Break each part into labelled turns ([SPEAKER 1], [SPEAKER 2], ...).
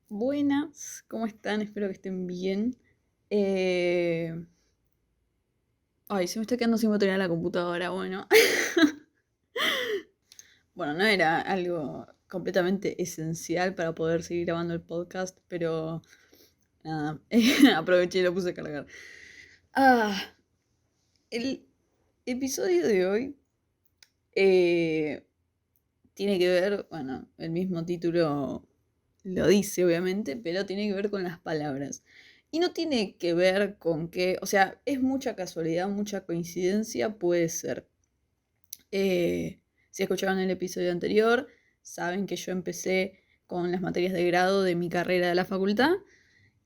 [SPEAKER 1] Buenas, ¿cómo están? Espero que estén bien. Eh... Ay, se me está quedando sin batería en la computadora, bueno. Bueno, no era algo completamente esencial para poder seguir grabando el podcast, pero nada, aproveché y lo puse a cargar. Ah, el episodio de hoy eh, tiene que ver, bueno, el mismo título lo dice obviamente, pero tiene que ver con las palabras. Y no tiene que ver con que, o sea, es mucha casualidad, mucha coincidencia, puede ser. Si escucharon el episodio anterior, saben que yo empecé con las materias de grado de mi carrera de la facultad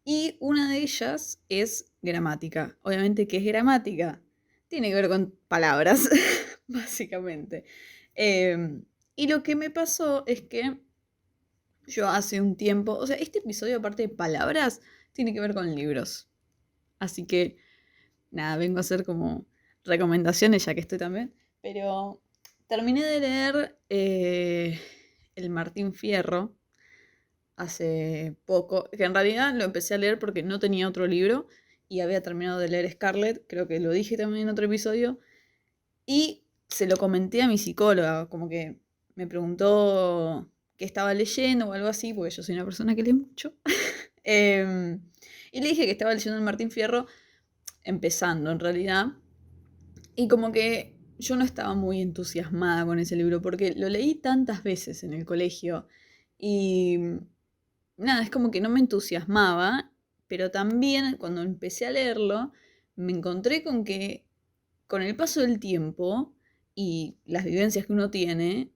[SPEAKER 1] y una de ellas es gramática. Obviamente, ¿qué es gramática? Tiene que ver con palabras, básicamente. Y lo que me pasó es que yo hace un tiempo, o sea, este episodio aparte de palabras, tiene que ver con libros. Así que, nada, vengo a hacer como recomendaciones ya que estoy también. Pero terminé de leer El Martín Fierro hace poco, que en realidad lo empecé a leer porque no tenía otro libro y había terminado de leer Scarlett, creo que lo dije también en otro episodio, y se lo comenté a mi psicóloga, como que me preguntó qué estaba leyendo o algo así, porque yo soy una persona que lee mucho. Em, y le dije que estaba leyendo el Martín Fierro, empezando en realidad, y como que yo no estaba muy entusiasmada con ese libro, porque lo leí tantas veces en el colegio, y nada, es como que no me entusiasmaba, pero también cuando empecé a leerlo, me encontré con que con el paso del tiempo y las vivencias que uno tiene,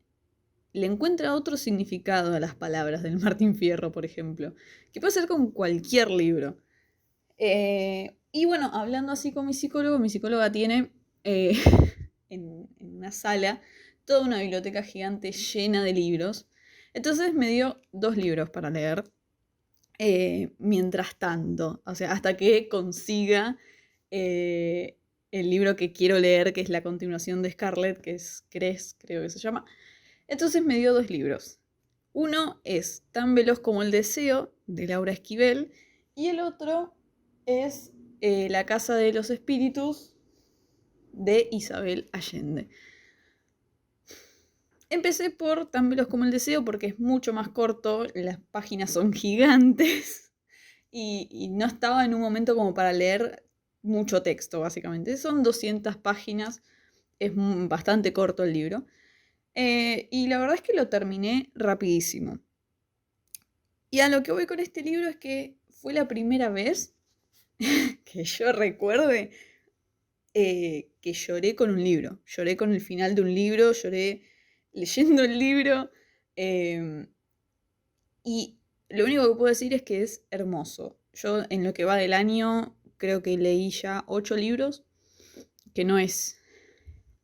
[SPEAKER 1] le encuentra otro significado a las palabras del Martín Fierro, por ejemplo, que puede ser con cualquier libro. Y bueno, hablando así con mi psicóloga tiene eh, en una sala toda una biblioteca gigante llena de libros. Entonces me dio dos libros para leer mientras tanto, o sea, hasta que consiga el libro que quiero leer, que es la continuación de Scarlett, que es Cres, creo que se llama. Entonces me dio dos libros. Uno es Tan veloz como el deseo, de Laura Esquivel, y el otro es La casa de los espíritus, de Isabel Allende. Empecé por Tan veloz como el deseo porque es mucho más corto, las páginas son gigantes y no estaba en un momento como para leer mucho texto, básicamente. Son 200 páginas, es bastante corto el libro. Y la verdad es que lo terminé rapidísimo. Y a lo que voy con este libro es que fue la primera vez que yo recuerde que lloré con un libro. Lloré con el final de un libro, lloré leyendo el libro. eh, y lo único que puedo decir es que es hermoso. Yo en lo que va del año creo que leí ya 8 libros, que no es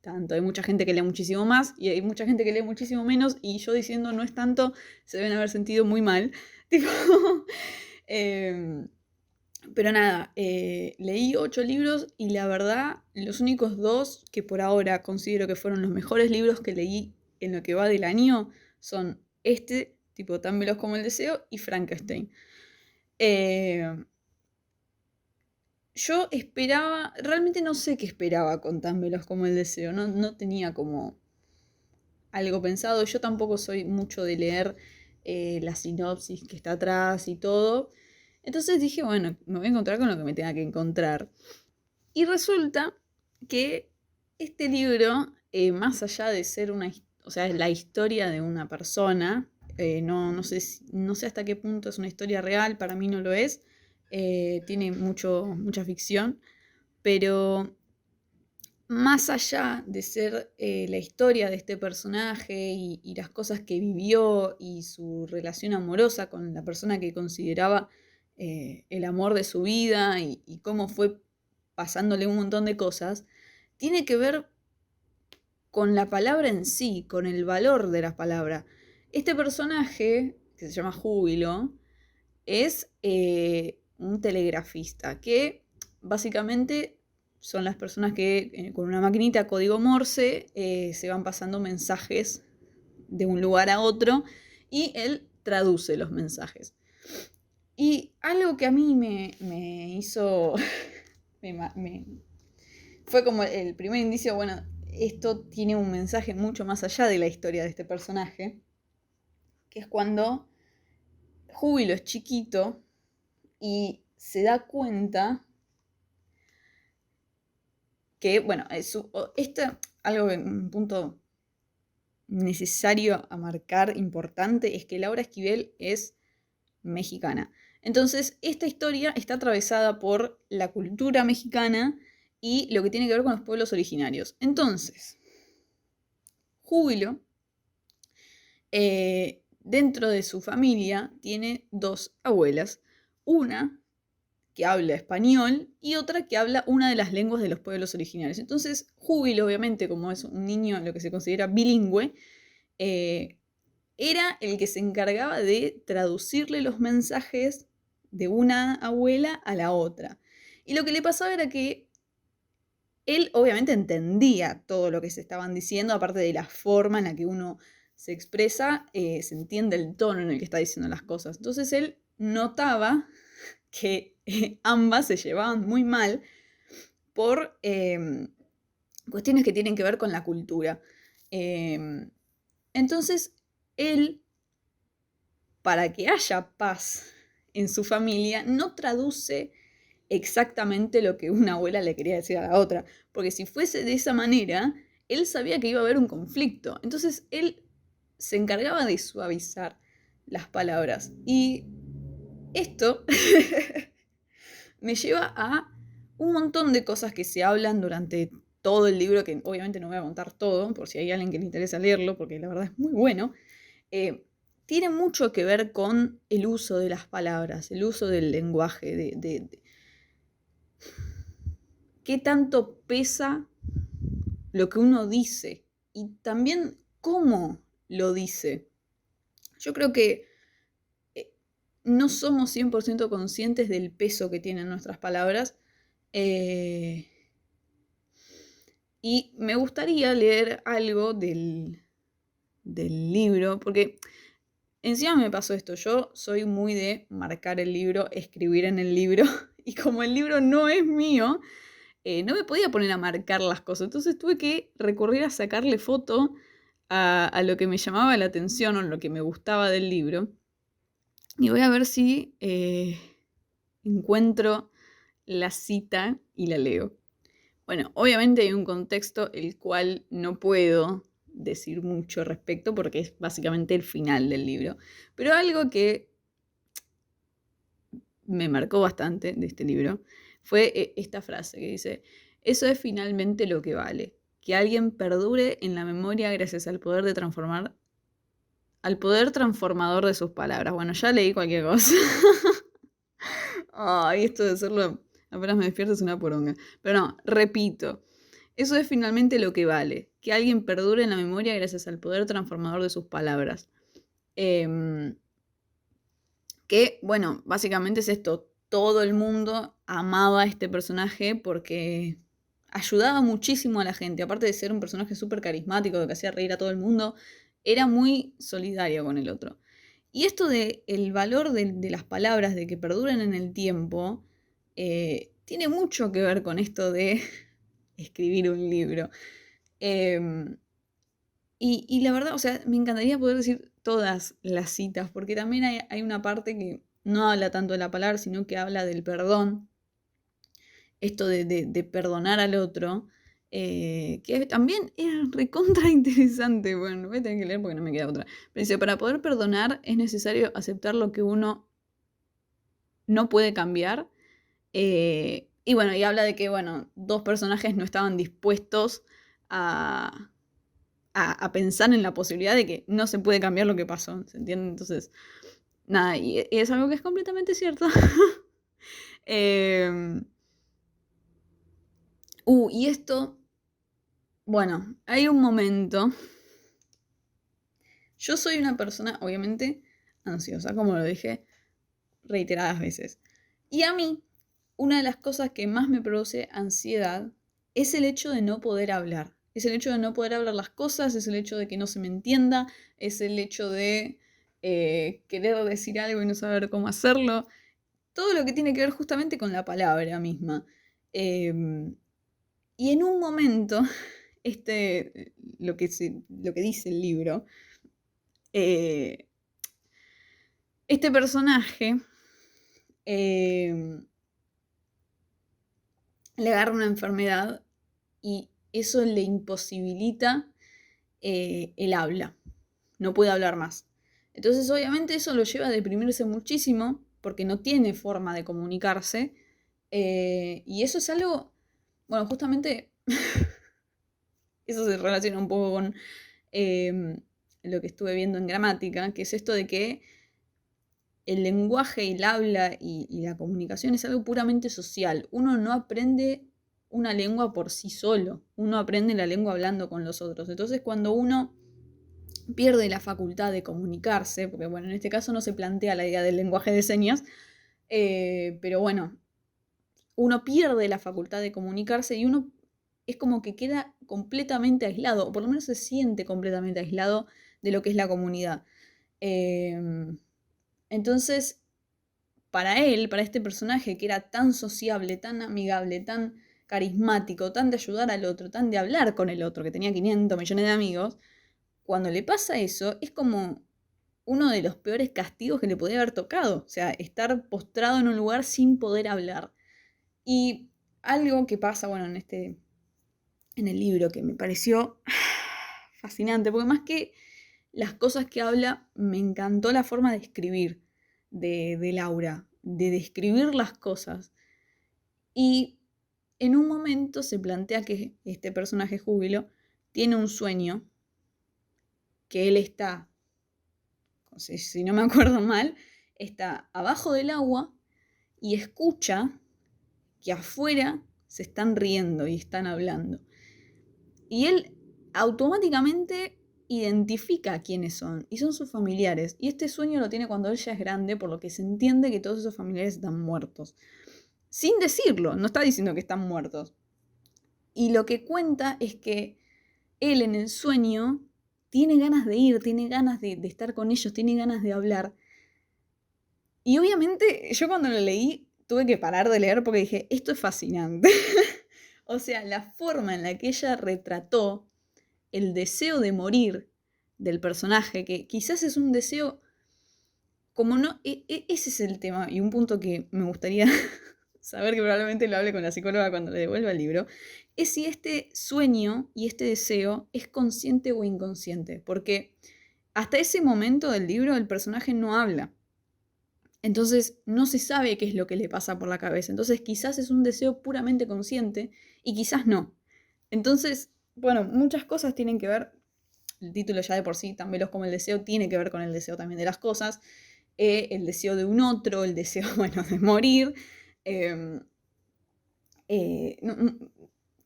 [SPEAKER 1] tanto. Hay mucha gente que lee muchísimo más y hay mucha gente que lee muchísimo menos y yo diciendo no es tanto, se deben haber sentido muy mal. Tipo, em, pero nada, leí 8 libros y la verdad, los únicos dos que por ahora considero que fueron los mejores libros que leí en lo que va del año son este, tipo Tan veloz como el deseo, y Frankenstein. Eh, yo esperaba, realmente no sé qué esperaba con Tan veloz como el deseo, no tenía como algo pensado. Yo tampoco soy mucho de leer la sinopsis que está atrás y todo. Entonces dije, bueno, me voy a encontrar con lo que me tenga que encontrar. Y resulta que este libro, más allá de ser o sea, la historia de una persona, no sé, no sé hasta qué punto es una historia real, para mí no lo es, tiene mucha ficción, pero más allá de ser la historia de este personaje y las cosas que vivió y su relación amorosa con la persona que consideraba el amor de su vida y cómo fue pasándole un montón de cosas, tiene que ver con la palabra en sí, con el valor de la palabra. Este personaje, que se llama Júbilo, es un telegrafista que básicamente son las personas que con una maquinita código Morse se van pasando mensajes de un lugar a otro y él traduce los mensajes. Y algo que a mí me hizo, fue como el primer indicio, bueno, esto tiene un mensaje mucho más allá de la historia de este personaje, que es cuando Júbilo es chiquito y se da cuenta que, bueno, un punto necesario a marcar, importante, es que Laura Esquivel es mexicana. Entonces, esta historia está atravesada por la cultura mexicana y lo que tiene que ver con los pueblos originarios. Entonces, Júbilo, dentro de su familia, tiene dos abuelas. Una que habla español y otra que habla una de las lenguas de los pueblos originarios. Entonces, Júbilo, obviamente, como es un niño lo que se considera bilingüe, era el que se encargaba de traducirle los mensajes de una abuela a la otra. Y lo que le pasaba era que él obviamente entendía todo lo que se estaban diciendo, aparte de la forma en la que uno se expresa, se entiende el tono en el que está diciendo las cosas. Entonces él notaba que ambas se llevaban muy mal por cuestiones que tienen que ver con la cultura. Entonces él, para que haya paz en su familia, no traduce exactamente lo que una abuela le quería decir a la otra, porque si fuese de esa manera, él sabía que iba a haber un conflicto. Entonces él se encargaba de suavizar las palabras. Y esto me lleva a un montón de cosas que se hablan durante todo el libro, que obviamente no voy a contar todo, por si hay alguien que le interesa leerlo, porque la verdad es muy bueno. Tiene mucho que ver con el uso de las palabras, el uso del lenguaje, de qué tanto pesa lo que uno dice y también cómo lo dice. Yo creo que no somos 100% conscientes del peso que tienen nuestras palabras. Y me gustaría leer algo del libro, porque encima me pasó esto. Yo soy muy de marcar el libro, escribir en el libro, y como el libro no es mío, no me podía poner a marcar las cosas. Entonces tuve que recurrir a sacarle foto a lo que me llamaba la atención o lo que me gustaba del libro. Y voy a ver si encuentro la cita y la leo. Bueno, obviamente hay un contexto el cual no puedo decir mucho respecto porque es básicamente el final del libro. Pero algo que me marcó bastante de este libro fue esta frase que dice: eso es finalmente lo que vale, que alguien perdure en la memoria gracias al poder de transformar, al poder transformador de sus palabras. Bueno, ya leí cualquier cosa. Ay, esto de hacerlo apenas me despierto es una poronga. Pero no, repito, eso es finalmente lo que vale, que alguien perdure en la memoria gracias al poder transformador de sus palabras. Que, bueno, básicamente es esto. Todo el mundo amaba a este personaje porque ayudaba muchísimo a la gente. Aparte de ser un personaje súper carismático, que hacía reír a todo el mundo, era muy solidario con el otro. Y esto de el valor de las palabras, de que perduren en el tiempo, tiene mucho que ver con esto de escribir un libro. Y la verdad, o sea, me encantaría poder decir todas las citas, porque también hay una parte que no habla tanto de la palabra, sino que habla del perdón, esto de perdonar al otro, que también es recontra interesante. Bueno, voy a tener que leer porque no me queda otra. Pero dice, para poder perdonar es necesario aceptar lo que uno no puede cambiar. Y bueno, y habla de que, bueno, dos personajes no estaban dispuestos a pensar en la posibilidad de que no se puede cambiar lo que pasó, ¿se entiende? Entonces, nada, y es algo que es completamente cierto. Y esto, bueno, hay un momento. Yo soy una persona, obviamente, ansiosa, como lo dije reiteradas veces. Y a mí, una de las cosas que más me produce ansiedad es el hecho de no poder hablar. Es el hecho de no poder hablar las cosas, es el hecho de que no se me entienda, es el hecho de querer decir algo y no saber cómo hacerlo. Todo lo que tiene que ver justamente con la palabra misma. Y en un momento, lo que dice el libro, eh, este personaje le agarra una enfermedad y eso le imposibilita el habla. No puede hablar más. Entonces, obviamente, eso lo lleva a deprimirse muchísimo porque no tiene forma de comunicarse. Y eso es algo, bueno, justamente eso se relaciona un poco con lo que estuve viendo en gramática, que es esto de que el lenguaje y el habla y la comunicación es algo puramente social. Uno no aprende una lengua por sí solo, uno aprende la lengua hablando con los otros. Entonces, cuando uno pierde la facultad de comunicarse, porque bueno, en este caso no se plantea la idea del lenguaje de señas, pero bueno, uno pierde la facultad de comunicarse y uno es como que queda completamente aislado, o por lo menos se siente completamente aislado de lo que es la comunidad. Entonces, para él, para este personaje que era tan sociable, tan amigable, tan carismático, tan de ayudar al otro, tan de hablar con el otro, que tenía 500 millones de amigos, cuando le pasa eso, es como uno de los peores castigos que le podía haber tocado. O sea, estar postrado en un lugar sin poder hablar. Y algo que pasa, bueno, en el libro, que me pareció fascinante, porque más que las cosas que habla, me encantó la forma de escribir de Laura, de describir las cosas. Y en un momento se plantea que este personaje Júbilo tiene un sueño, que él está, si no me acuerdo mal, está abajo del agua y escucha que afuera se están riendo y están hablando. Y él automáticamente identifica quiénes son, y son sus familiares. Y este sueño lo tiene cuando él ya es grande, por lo que se entiende que todos esos familiares están muertos. Sin decirlo, no está diciendo que están muertos. Y lo que cuenta es que él en el sueño tiene ganas de ir, tiene ganas de estar con ellos, tiene ganas de hablar. Y obviamente yo cuando lo leí tuve que parar de leer porque dije, esto es fascinante. O sea, la forma en la que ella retrató el deseo de morir del personaje, que quizás es un deseo como no... ese es el tema y un punto que me gustaría saber, que probablemente lo hable con la psicóloga cuando le devuelva el libro, es si este sueño y este deseo es consciente o inconsciente, porque hasta ese momento del libro el personaje no habla. Entonces no se sabe qué es lo que le pasa por la cabeza. Entonces quizás es un deseo puramente consciente y quizás no. Entonces, bueno, muchas cosas tienen que ver, el título ya de por sí, tan veloz como el deseo, tiene que ver con el deseo también de las cosas, el deseo de un otro, el deseo, bueno, de morir,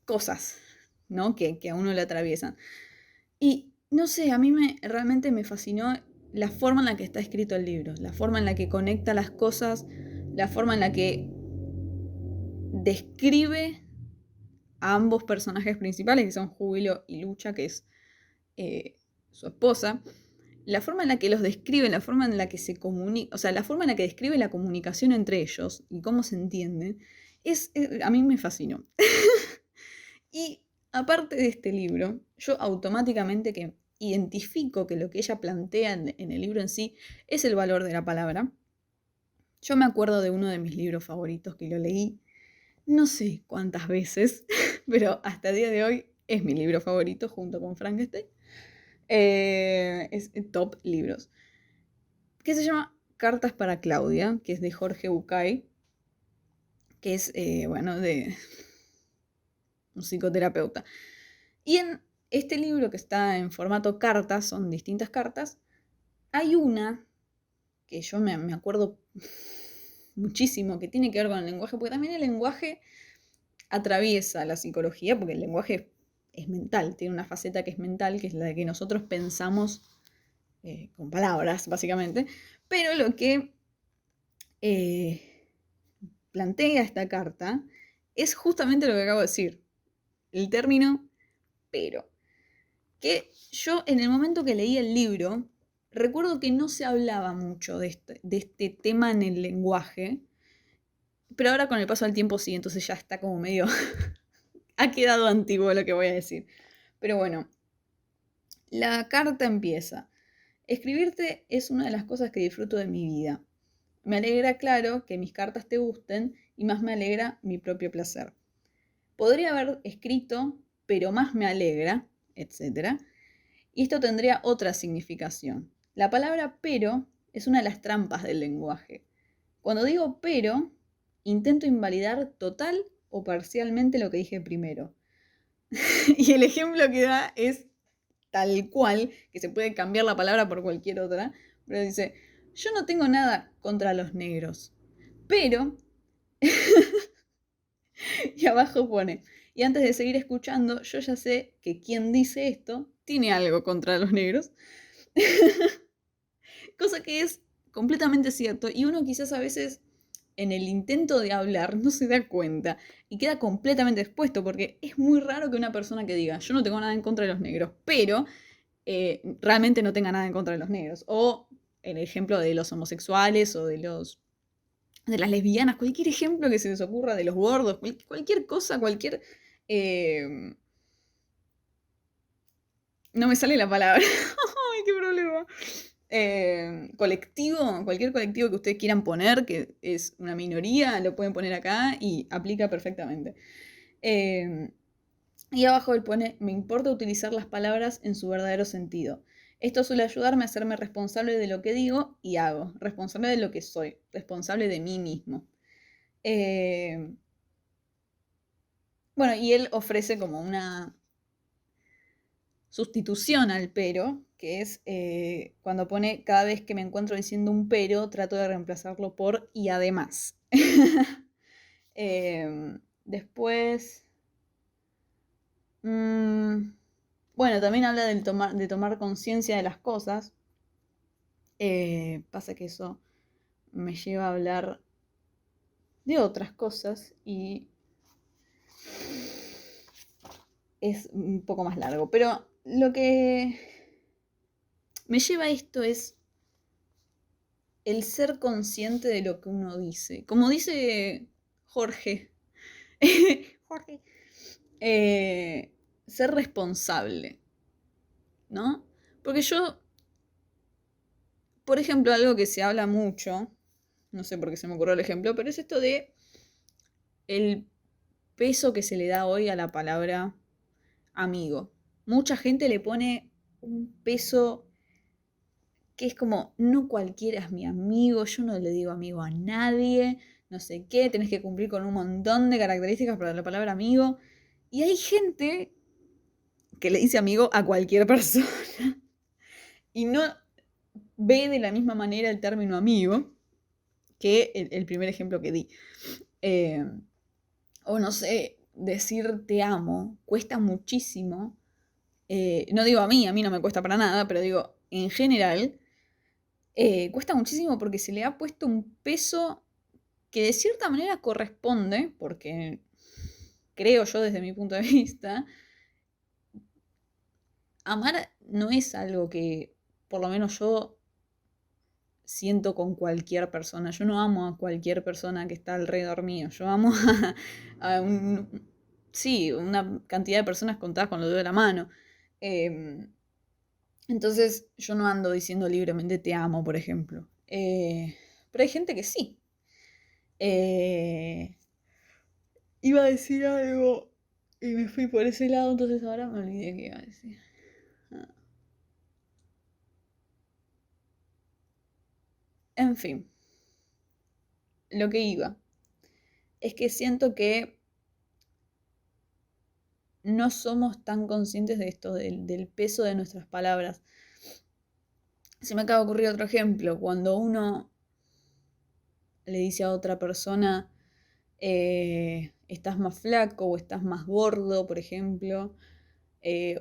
[SPEAKER 1] cosas, ¿no? Que a uno le atraviesan. Y no sé, a mí realmente me fascinó la forma en la que está escrito el libro, la forma en la que conecta las cosas, la forma en la que describe a ambos personajes principales, que son Júbilo y Lucha, que es su esposa, la forma en la que los describe, la forma en la que se comunica, o sea, la forma en la que describe la comunicación entre ellos y cómo se entienden, a mí me fascinó. Y aparte de este libro, yo automáticamente que identifico que lo que ella plantea en el libro en sí es el valor de la palabra. Yo me acuerdo de uno de mis libros favoritos que lo leí no sé cuántas veces, pero hasta el día de hoy es mi libro favorito junto con Frankenstein. Es top libros. Que se llama Cartas para Claudia, que es de Jorge Bucay, que es, bueno, de un psicoterapeuta. Y en este libro, que está en formato cartas, son distintas cartas, hay una que yo me acuerdo muchísimo, que tiene que ver con el lenguaje, porque también el lenguaje atraviesa la psicología, porque el lenguaje es mental, tiene una faceta que es mental, que es la de que nosotros pensamos con palabras, básicamente, pero lo que plantea esta carta es justamente lo que acabo de decir, el término pero. Que yo en el momento que leí el libro, recuerdo que no se hablaba mucho de este tema en el lenguaje, pero ahora con el paso del tiempo sí, entonces ya está como medio... ha quedado antiguo lo que voy a decir. Pero bueno, la carta empieza. Escribirte es una de las cosas que disfruto de mi vida. Me alegra, claro, que mis cartas te gusten y más me alegra mi propio placer. Podría haber escrito, pero más me alegra, etc. Y esto tendría otra significación. La palabra pero es una de las trampas del lenguaje. Cuando digo pero, intento invalidar total o parcialmente lo que dije primero. Y el ejemplo que da es tal cual, que se puede cambiar la palabra por cualquier otra, pero dice, yo no tengo nada contra los negros, pero... y abajo pone, y antes de seguir escuchando, yo ya sé que quien dice esto tiene algo contra los negros. Cosa que es completamente cierto y uno quizás a veces en el intento de hablar no se da cuenta y queda completamente expuesto porque es muy raro que una persona que diga yo no tengo nada en contra de los negros, pero realmente no tenga nada en contra de los negros. O el ejemplo de los homosexuales o de las lesbianas, cualquier ejemplo que se les ocurra, de los gordos, cualquier cosa, cualquier... no me sale la palabra. Ay, qué problema. Colectivo, cualquier colectivo que ustedes quieran poner, que es una minoría, lo pueden poner acá y aplica perfectamente. Y abajo él pone, me importa utilizar las palabras en su verdadero sentido. Esto suele ayudarme a hacerme responsable de lo que digo y hago, responsable de lo que soy, responsable de mí mismo. Bueno, y él ofrece como una sustitución al pero, que es cuando pone cada vez que me encuentro diciendo un pero, trato de reemplazarlo por y además. Después, bueno, también habla de tomar conciencia de las cosas. Pasa que eso me lleva a hablar de otras cosas y es un poco más largo. Pero lo que me lleva a esto es el ser consciente de lo que uno dice. Como dice Jorge, Jorge, ser responsable, ¿no? Porque yo, por ejemplo, algo que se habla mucho, no sé por qué se me ocurrió el ejemplo, pero es esto de el peso que se le da hoy a la palabra amigo. Mucha gente le pone un peso que es como, no cualquiera es mi amigo, yo no le digo amigo a nadie, no sé qué, tenés que cumplir con un montón de características para la palabra amigo. Y hay gente que le dice amigo a cualquier persona y no ve de la misma manera el término amigo que el primer ejemplo que di. O no sé, decir te amo cuesta muchísimo. No digo a mí no me cuesta para nada, pero digo, en general, cuesta muchísimo porque se le ha puesto un peso que de cierta manera corresponde, porque creo yo desde mi punto de vista, amar no es algo que por lo menos yo siento con cualquier persona. Yo no amo a cualquier persona que está alrededor mío. Yo amo sí, una cantidad de personas contadas con los dedos de la mano. Entonces yo no ando diciendo libremente te amo, por ejemplo. Pero hay gente que sí. Eh, Iba a decir algo y me fui por ese lado, entonces ahora me olvidé que iba a decir. Ah. En fin, lo que iba es que siento que no somos tan conscientes de esto, del peso de nuestras palabras. Se me acaba de ocurrir otro ejemplo, cuando uno le dice a otra persona, estás más flaco o estás más gordo, por ejemplo,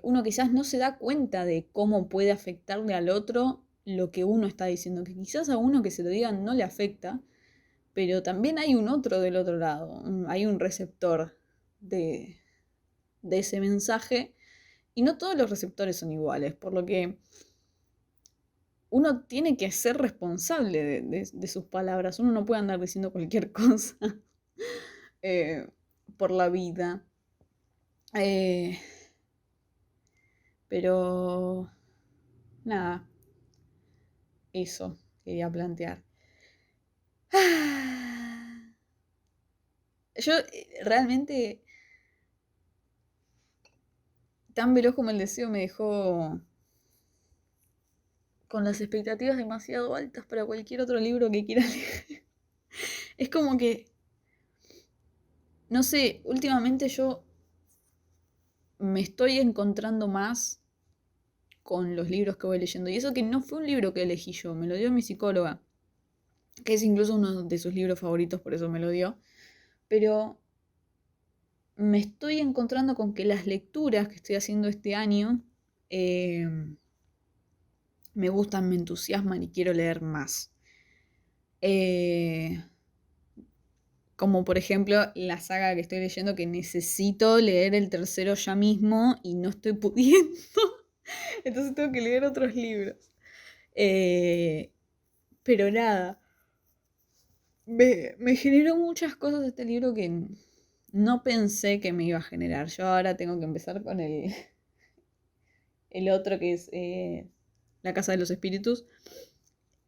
[SPEAKER 1] uno quizás no se da cuenta de cómo puede afectarle al otro lo que uno está diciendo, que quizás a uno que se lo digan no le afecta, pero también hay un otro del otro lado, hay un receptor de ese mensaje y no todos los receptores son iguales, por lo que uno tiene que ser responsable de sus palabras. Uno no puede andar diciendo cualquier cosa eh, por la vida. Eh, pero nada, eso quería plantear. Yo realmente, tan veloz como el deseo me dejó con las expectativas demasiado altas para cualquier otro libro que quiera leer. Es como que, no sé, últimamente yo me estoy encontrando más con los libros que voy leyendo. Y eso que no fue un libro que elegí yo, me lo dio mi psicóloga, que es incluso uno de sus libros favoritos, por eso me lo dio. Pero me estoy encontrando con que las lecturas que estoy haciendo este año eh, me gustan, me entusiasman y quiero leer más. Eh, como por ejemplo la saga que estoy leyendo, que necesito leer el tercero ya mismo y no estoy pudiendo. Entonces tengo que leer otros libros. Eh, pero nada, me generó muchas cosas este libro que no pensé que me iba a generar. Yo ahora tengo que empezar con el otro que es La Casa de los Espíritus.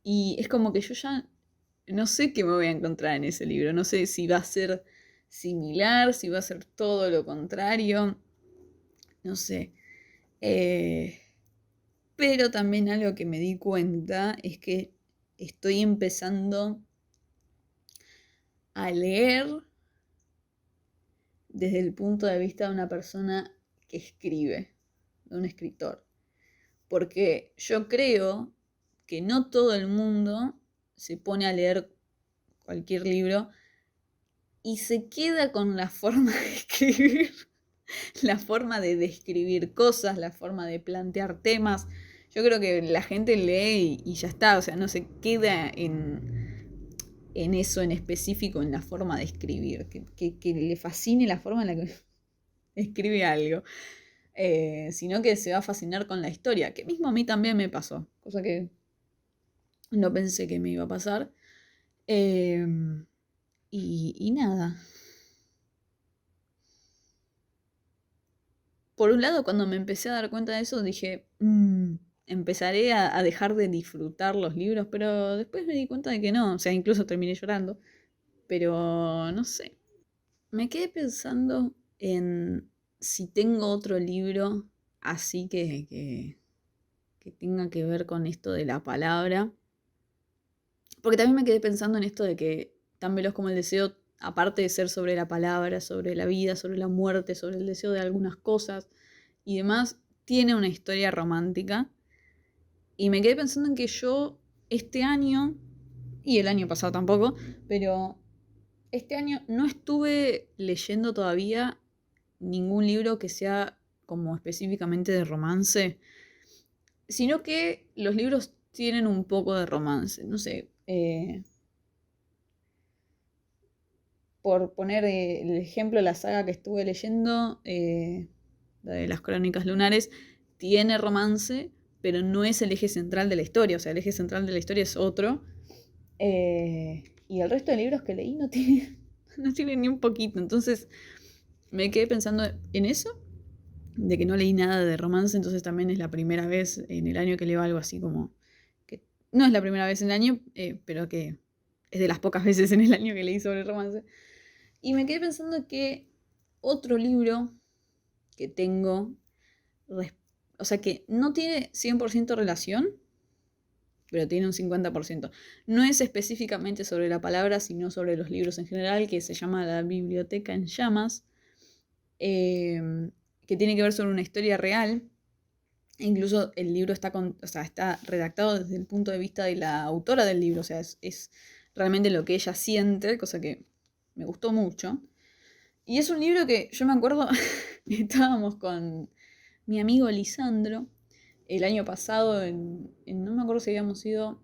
[SPEAKER 1] Y es como que yo ya no sé qué me voy a encontrar en ese libro. No sé si va a ser similar, si va a ser todo lo contrario. No sé. Eh, pero también algo que me di cuenta es que estoy empezando a leer desde el punto de vista de una persona que escribe, de un escritor. Porque yo creo que no todo el mundo se pone a leer cualquier libro y se queda con la forma de escribir, la forma de describir cosas, la forma de plantear temas. Yo creo que la gente lee y ya está, o sea, no se queda en eso en específico, en la forma de escribir, que le fascine la forma en la que escribe algo, sino que se va a fascinar con la historia, que mismo a mí también me pasó, cosa que no pensé que me iba a pasar. Eh, y nada. Por un lado, cuando me empecé a dar cuenta de eso, dije, empezaré a dejar de disfrutar los libros, pero después me di cuenta de que no, o sea, incluso terminé llorando, pero no sé. Me quedé pensando en si tengo otro libro así que tenga que ver con esto de la palabra. Porque también me quedé pensando en esto de que tan veloz como el deseo, aparte de ser sobre la palabra, sobre la vida, sobre la muerte, sobre el deseo de algunas cosas y demás, tiene una historia romántica. Y me quedé pensando en que yo este año, y el año pasado tampoco, pero este año no estuve leyendo todavía ningún libro que sea como específicamente de romance, sino que los libros tienen un poco de romance. No sé, por poner el ejemplo, la saga que estuve leyendo, la de las Crónicas Lunares, tiene romance, pero no es el eje central de la historia. O sea, el eje central de la historia es otro. Y el resto de libros que leí no tiene, no tiene ni un poquito. Entonces me quedé pensando en eso, de que no leí nada de romance, entonces también es la primera vez en el año que leo algo así como... que no es la primera vez en el año, pero que es de las pocas veces en el año que leí sobre romance. Y me quedé pensando que otro libro que tengo, o sea, que no tiene 100% relación, pero tiene un 50%. No es específicamente sobre la palabra, sino sobre los libros en general, que se llama La Biblioteca en Llamas, que tiene que ver sobre una historia real. Incluso el libro está redactado desde el punto de vista de la autora del libro, o sea, es realmente lo que ella siente, cosa que me gustó mucho. Y es un libro que yo me acuerdo, estábamos con mi amigo Lisandro el año pasado, no me acuerdo si habíamos ido,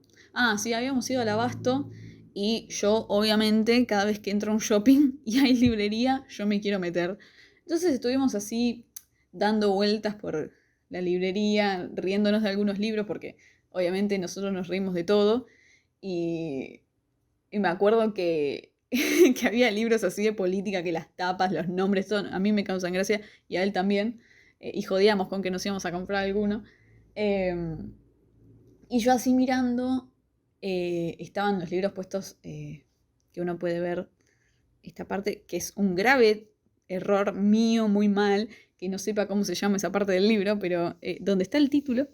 [SPEAKER 1] sí, habíamos ido al Abasto y yo obviamente cada vez que entro a un shopping y hay librería, yo me quiero meter. Entonces estuvimos así dando vueltas por la librería, riéndonos de algunos libros porque obviamente nosotros nos reímos de todo y, y me acuerdo que, que había libros así de política que las tapas, los nombres, todo, a mí me causan gracia y a él también, y jodíamos con que nos íbamos a comprar alguno. Eh, y yo así mirando, estaban los libros puestos, que uno puede ver esta parte, que es un grave error mío, muy mal, que no sepa cómo se llama esa parte del libro, pero donde está el título.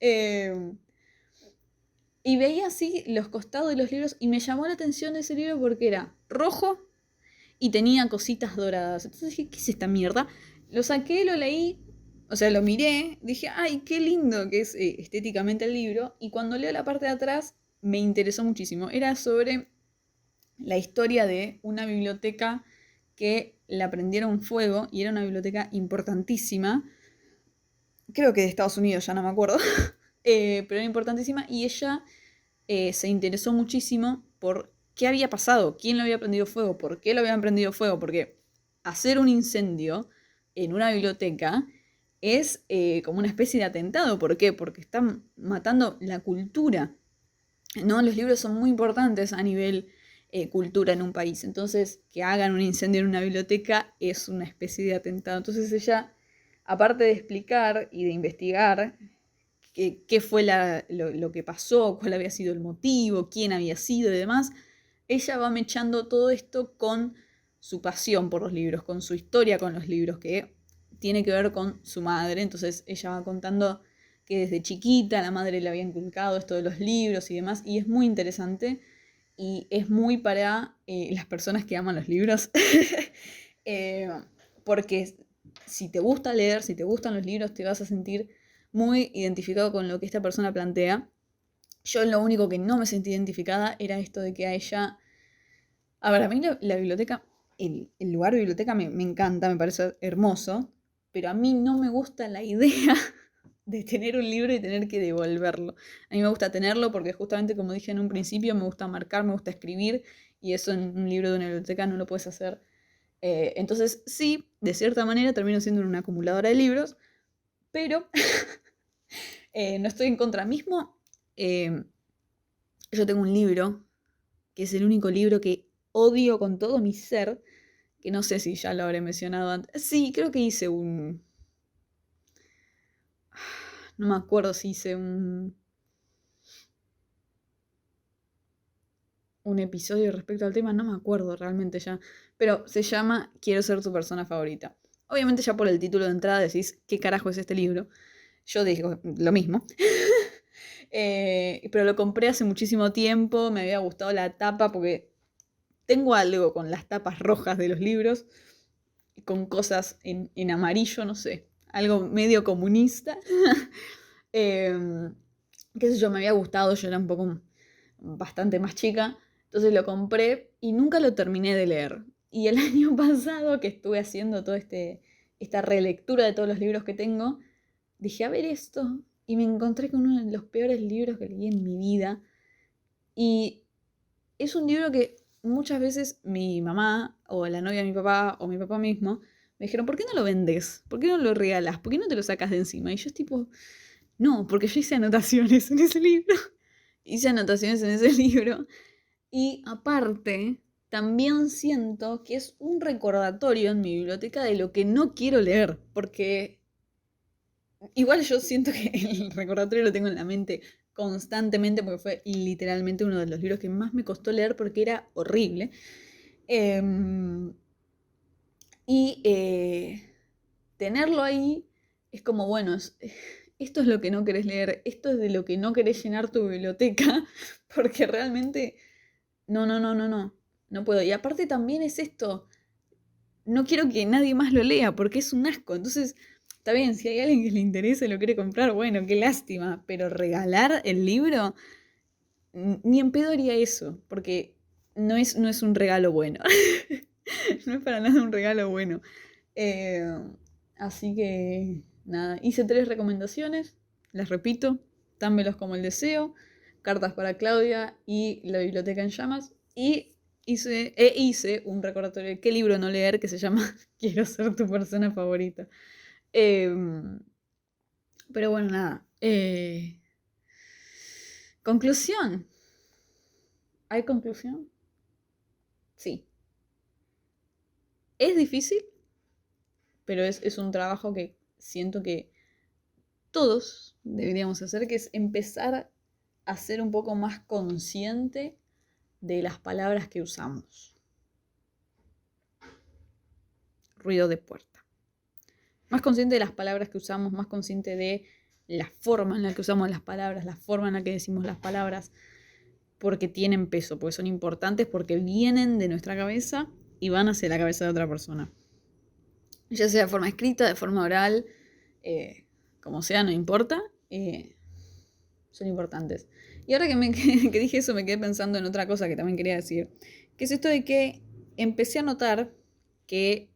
[SPEAKER 1] eh, y veía así los costados de los libros y me llamó la atención ese libro porque era rojo y tenía cositas doradas. Entonces dije, ¿qué es esta mierda? Lo saqué, lo leí, o sea, lo miré, dije, ay, qué lindo que es estéticamente el libro. Y cuando leo la parte de atrás, me interesó muchísimo. Era sobre la historia de una biblioteca que la prendieron fuego y era una biblioteca importantísima. Creo que de Estados Unidos, ya no me acuerdo. Pero era importantísima y ella se interesó muchísimo por qué había pasado, quién lo había prendido fuego, por qué lo habían prendido fuego, porque hacer un incendio en una biblioteca es como una especie de atentado. ¿Por qué? Porque están matando la cultura, ¿no? Los libros son muy importantes a nivel cultura en un país. Entonces, que hagan un incendio en una biblioteca es una especie de atentado. Entonces ella, aparte de explicar y de investigar qué fue lo que pasó, cuál había sido el motivo, quién había sido y demás, ella va mechando todo esto con su pasión por los libros, con su historia con los libros, que tiene que ver con su madre. Entonces ella va contando que desde chiquita la madre le había inculcado esto de los libros y demás, y es muy interesante y es muy para las personas que aman los libros, eh, porque si te gusta leer, si te gustan los libros, te vas a sentir muy identificado con lo que esta persona plantea. Yo lo único que no me sentí identificada era esto de que a ella... A ver, a mí la biblioteca, el lugar de biblioteca me encanta, me parece hermoso, pero a mí no me gusta la idea de tener un libro y tener que devolverlo. A mí me gusta tenerlo porque justamente como dije en un principio, me gusta marcar, me gusta escribir y eso en un libro de una biblioteca no lo puedes hacer. Entonces sí, de cierta manera termino siendo una acumuladora de libros, pero no estoy en contra mismo. eh, yo tengo un libro que es el único libro que odio con todo mi ser, que no sé si ya lo habré mencionado antes. Sí, creo que hice un... No me acuerdo si hice un episodio respecto al tema, no me acuerdo realmente ya, pero se llama Quiero ser tu persona favorita. Obviamente ya por el título de entrada decís, ¿qué carajo es este libro? Yo digo lo mismo. Pero lo compré hace muchísimo tiempo, me había gustado la tapa porque tengo algo con las tapas rojas de los libros, con cosas en amarillo, no sé, algo medio comunista. Qué sé yo, me había gustado, yo era un poco bastante más chica, entonces lo compré y nunca lo terminé de leer. Y el año pasado que estuve haciendo toda esta relectura de todos los libros que tengo, dije, a ver esto, y me encontré con uno de los peores libros que leí en mi vida. Y es un libro que muchas veces mi mamá o la novia de mi papá o mi papá mismo me dijeron, ¿por qué no lo vendes? ¿Por qué no lo regalas? ¿Por qué no te lo sacas de encima? Y yo es tipo, no, porque yo hice anotaciones en ese libro. Hice anotaciones en ese libro. Y aparte, también siento que es un recordatorio en mi biblioteca de lo que no quiero leer. Porque igual yo siento que el recordatorio lo tengo en la mente constantemente porque fue literalmente uno de los libros que más me costó leer porque era horrible. Em, y tenerlo ahí es como, bueno, esto es lo que no querés leer, esto es de lo que no querés llenar tu biblioteca, porque realmente no, no, no, no, no, no puedo. Y aparte también es esto, no quiero que nadie más lo lea porque es un asco. Entonces, está bien, si hay alguien que le interesa y lo quiere comprar, bueno, qué lástima, pero regalar el libro, ni en pedo haría eso, porque no es un regalo bueno. No es para nada un regalo bueno. Eh, Así que, nada, hice 3 recomendaciones, las repito, Dámelos como el deseo, Cartas para Claudia y La biblioteca en llamas. Y hice un recordatorio de qué libro no leer que se llama Quiero ser tu persona favorita. Pero bueno, nada, Eh, conclusión. ¿Hay conclusión? Sí. Es difícil, pero es un trabajo que siento que todos deberíamos hacer, que es empezar a ser un poco más consciente de las palabras que usamos. Ruido de puerta. Más consciente de las palabras que usamos, más consciente de la forma en la que usamos las palabras, la forma en la que decimos las palabras, porque tienen peso, porque son importantes, porque vienen de nuestra cabeza y van hacia la cabeza de otra persona. Ya sea de forma escrita, de forma oral, como sea, no importa, son importantes. Y ahora que dije eso, me quedé pensando en otra cosa que también quería decir, que es esto de que empecé a notar que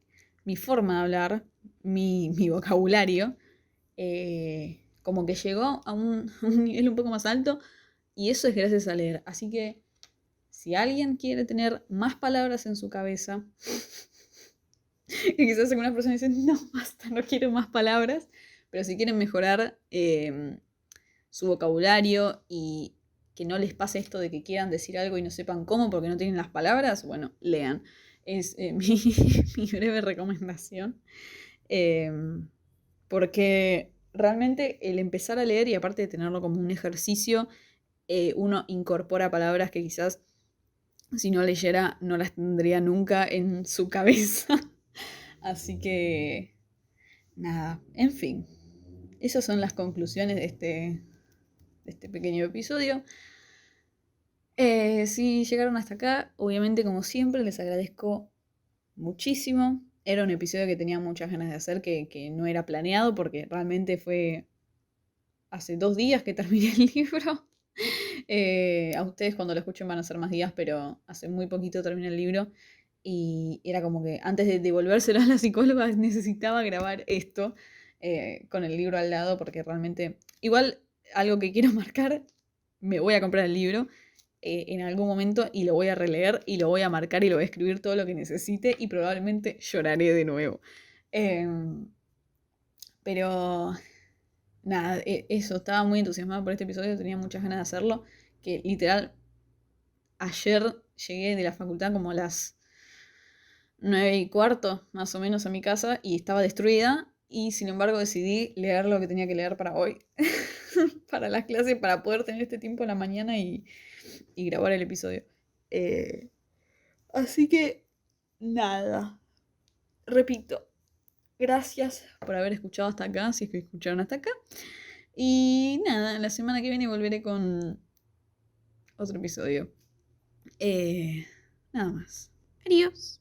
[SPEAKER 1] mi forma de hablar, mi vocabulario, como que llegó a un nivel un poco más alto, y eso es gracias a leer. Así que si alguien quiere tener más palabras en su cabeza, y quizás algunas personas dicen, no, basta, no quiero más palabras, pero si quieren mejorar su vocabulario y que no les pase esto de que quieran decir algo y no sepan cómo porque no tienen las palabras, bueno, lean. Es mi breve recomendación. Eh, porque realmente el empezar a leer y aparte de tenerlo como un ejercicio, uno incorpora palabras que quizás si no leyera no las tendría nunca en su cabeza. Así que, nada, en fin. Esas son las conclusiones de este pequeño episodio. Si llegaron hasta acá, obviamente como siempre les agradezco muchísimo. Era un episodio que tenía muchas ganas de hacer, que no era planeado porque realmente fue hace 2 días que terminé el libro. A ustedes cuando lo escuchen van a ser más días, pero hace muy poquito terminé el libro y era como que antes de devolvérselo a la psicóloga necesitaba grabar esto con el libro al lado porque realmente, igual algo que quiero marcar, me voy a comprar el libro en algún momento y lo voy a releer y lo voy a marcar y lo voy a escribir todo lo que necesite y probablemente lloraré de nuevo. Pero nada, eso, estaba muy entusiasmada por este episodio, tenía muchas ganas de hacerlo, que literal ayer llegué de la facultad como a las 9:15 más o menos a mi casa y estaba destruida y sin embargo decidí leer lo que tenía que leer para hoy, para las clases, para poder tener este tiempo en la mañana y grabar el episodio. Así que nada, repito, gracias por haber escuchado hasta acá, si es que escucharon hasta acá. Y nada, la semana que viene volveré con otro episodio. Nada más. Adiós.